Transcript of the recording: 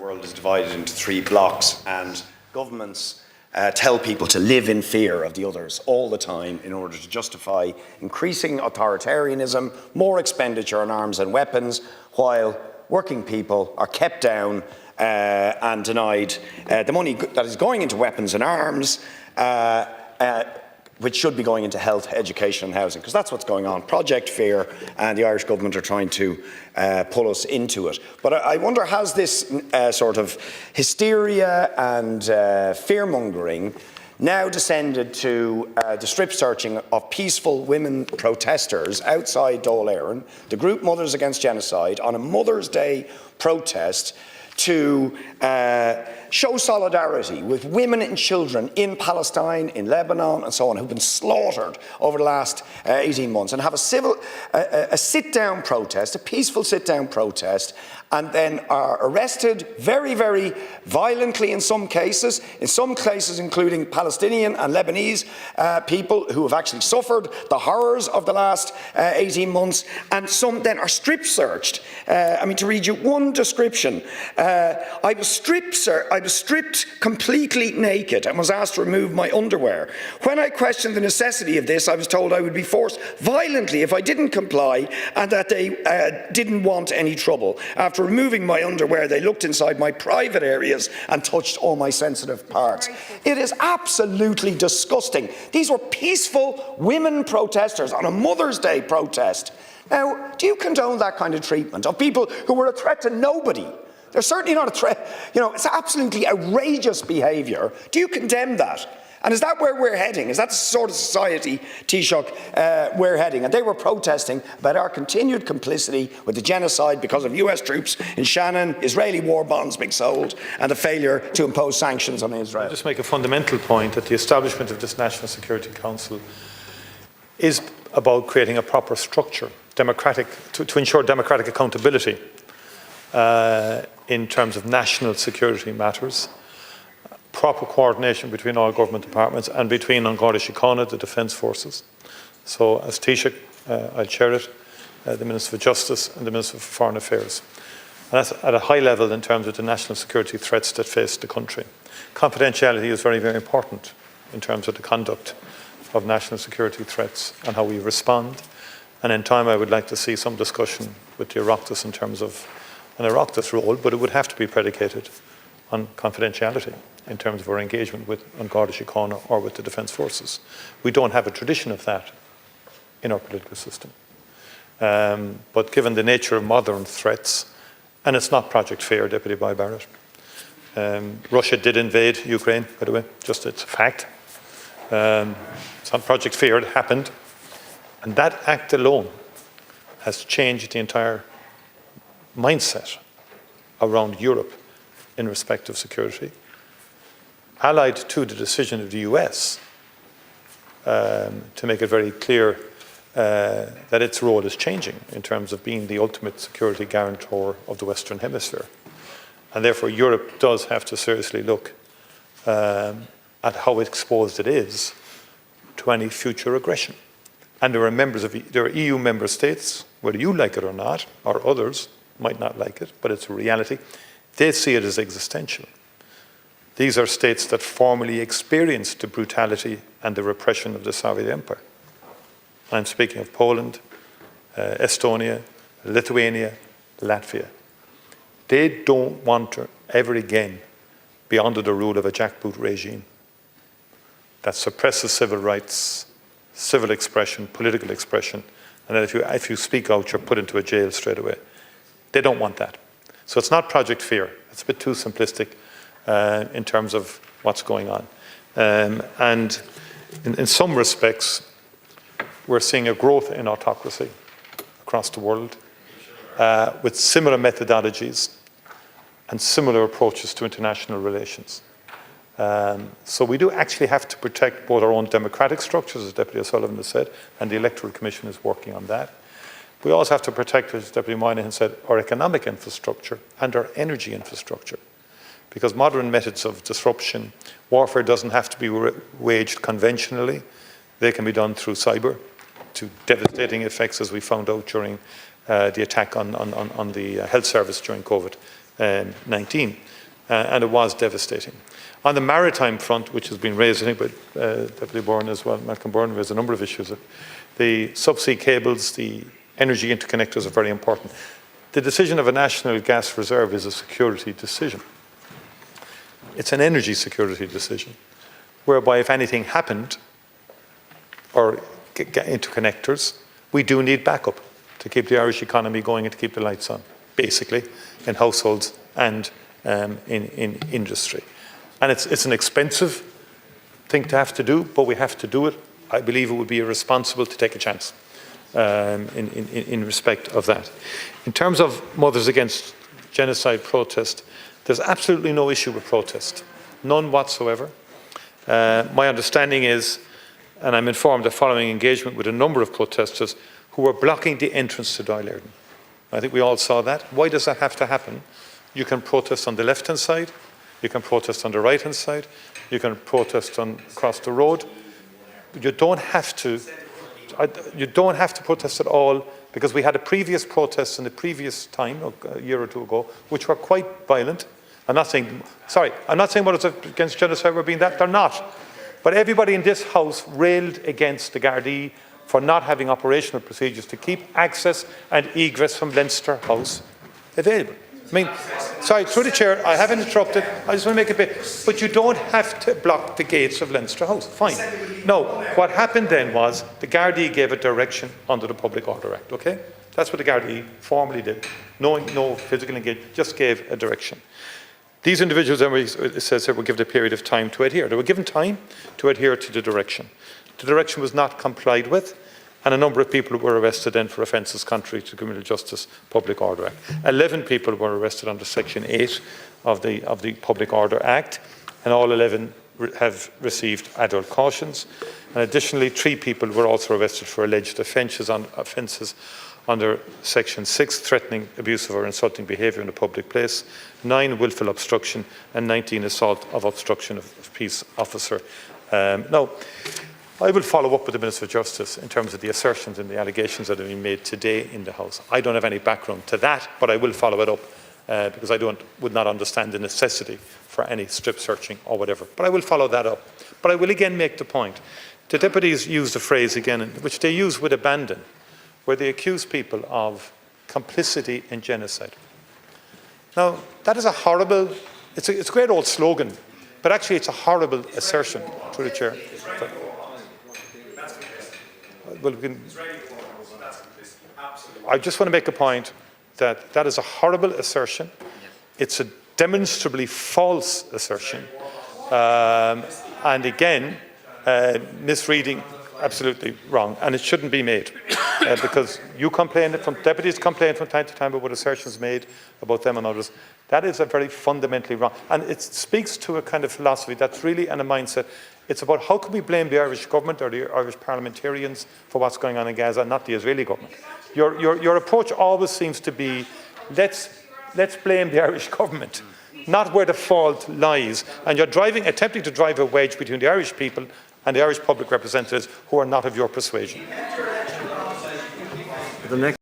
world is divided into three blocks, and governments tell people to live in fear of the others all the time in order to justify increasing authoritarianism, more expenditure on arms and weapons, while working people are kept down and denied the money that is going into weapons and arms, which should be going into health, education and housing, because that's what's going on. Project Fear, and the Irish government are trying to pull us into it. But I wonder, has this sort of hysteria and fear-mongering now descended to the strip searching of peaceful women protesters outside Dáil Éireann, the group Mothers Against Genocide, on a Mother's Day protest to show solidarity with women and children in Palestine, in Lebanon and so on, who've been slaughtered over the last 18 months, and have a sit-down protest, a peaceful sit-down protest, and then are arrested very, very violently in some cases including Palestinian and Lebanese people who have actually suffered the horrors of the last 18 months, and some then are strip searched. I mean, to read you one description, I was stripped completely naked and was asked to remove my underwear. When I questioned the necessity of this, I was told I would be forced violently if I didn't comply, and that they didn't want any trouble. After removing my underwear, they looked inside my private areas and touched all my sensitive parts. It is absolutely disgusting. These were peaceful women protesters on a Mother's Day protest. Now, do you condone that kind of treatment of people who were a threat to nobody? They're certainly not a threat. You know, it's absolutely outrageous behaviour. Do you condemn that? And is that where we're heading? Is that the sort of society, Taoiseach, we're heading? And they were protesting about our continued complicity with the genocide because of US troops in Shannon, Israeli war bonds being sold, and the failure to impose sanctions on Israel. I'll just make a fundamental point that the establishment of this National Security Council is about creating a proper structure, to ensure democratic accountability in terms of national security matters, proper coordination between all government departments and between An Garda Síochána, the Defence Forces. So as Taoiseach, I'll chair it, the Minister for Justice and the Minister for Foreign Affairs. And that's at a high level in terms of the national security threats that face the country. Confidentiality is very, very important in terms of the conduct of national security threats and how we respond. And in time I would like to see some discussion with the Oireachtas in terms of an Oireachtas role, but it would have to be predicated on confidentiality in terms of our engagement with An Garda Síochána or with the Defence Forces. We don't have a tradition of that in our political system. But given the nature of modern threats, and it's not Project Fear, Deputy Boyd Barrett. Russia did invade Ukraine, by the way, just it's a fact. It's not Project Fear, it happened. And that act alone has changed the entire mindset around Europe in respect of security, allied to the decision of the US to make it very clear that its role is changing in terms of being the ultimate security guarantor of the Western Hemisphere. And therefore Europe does have to seriously look at how exposed it is to any future aggression. And there are EU member states, whether you like it or not, or others might not like it, but it's a reality. They see it as existential. These are states that formerly experienced the brutality and the repression of the Soviet Empire. I'm speaking of Poland, Estonia, Lithuania, Latvia. They don't want to ever again be under the rule of a jackboot regime that suppresses civil rights, civil expression, political expression, and that if you speak out, you're put into a jail straight away. They don't want that. So it's not Project Fear. It's a bit too simplistic in terms of what's going on. And in some respects, we're seeing a growth in autocracy across the world with similar methodologies and similar approaches to international relations. So we do actually have to protect both our own democratic structures, as Deputy O'Sullivan has said, and the Electoral Commission is working on that. We also have to protect, as Deputy Moynihan said, our economic infrastructure and our energy infrastructure. Because modern methods of disruption, warfare doesn't have to be waged conventionally. They can be done through cyber, to devastating effects, as we found out during the attack on the health service during COVID 19, and it was devastating. On the maritime front, which has been raised, I think, by Deputy Byrne as well, Malcolm Byrne raised a number of issues. The subsea cables, the energy interconnectors are very important. The decision of a national gas reserve is a security decision. It's an energy security decision, whereby if anything happened, or interconnectors, we do need backup to keep the Irish economy going and to keep the lights on, basically, in households and in industry. And it's an expensive thing to have to do, but we have to do it. I believe it would be irresponsible to take a chance in respect of that. In terms of Mothers Against Genocide protest, there's absolutely no issue with protest, none whatsoever. My understanding is, and I'm informed of following engagement with a number of protesters who were blocking the entrance to Dáil Éireann. I think we all saw that. Why does that have to happen? You can protest on the left-hand side, you can protest on the right-hand side, you can protest across the road. You don't have to protest at all, because we had a previous protest in the previous time, a year or two ago, which were quite violent. I'm not saying Mothers Against Genocide were being that, they're not. But everybody in this House railed against the Gardaí for not having operational procedures to keep access and egress from Leinster House available. I mean, sorry, through the chair, I haven't interrupted, I just want to make a bit, but you don't have to block the gates of Leinster House, fine. No, what happened then was the Gardaí gave a direction under the Public Order Act, okay? That's what the Gardaí formally did. No physical engagement, just gave a direction. These individuals, it says here, were given a period of time to adhere. They were given time to adhere to the direction. The direction was not complied with, and a number of people were arrested then for offences contrary to Criminal Justice Public Order Act. 11 people were arrested under Section 8 of the Public Order Act, and all 11 have received adult cautions. And additionally, 3 people were also arrested for alleged offences under Section 6, threatening, abusive or insulting behaviour in a public place, 9 wilful obstruction, and 19 assault of obstruction of peace officer. Now, I will follow up with the Minister of Justice in terms of the assertions and the allegations that have been made today in the House. I don't have any background to that, but I will follow it up because I would not understand the necessity for any strip searching or whatever. But I will follow that up. But I will again make the point. The deputies used a phrase again, which they use with abandon, where they accuse people of complicity in genocide. Now, that is a horrible, it's a great old slogan, but actually it's a horrible assertion, through the chair. Well, I just want to make a point that that is a horrible assertion. It's a demonstrably false assertion. And again, misreading, absolutely wrong. And it shouldn't be made. Because deputies complain from time to time about assertions made about them and others. That is a very fundamentally wrong. And it speaks to a kind of philosophy that's really in a mindset. It's about how can we blame the Irish government or the Irish parliamentarians for what's going on in Gaza, not the Israeli government. Your approach always seems to be, let's blame the Irish government, not where the fault lies. And you're attempting to drive a wedge between the Irish people and the Irish public representatives who are not of your persuasion. The next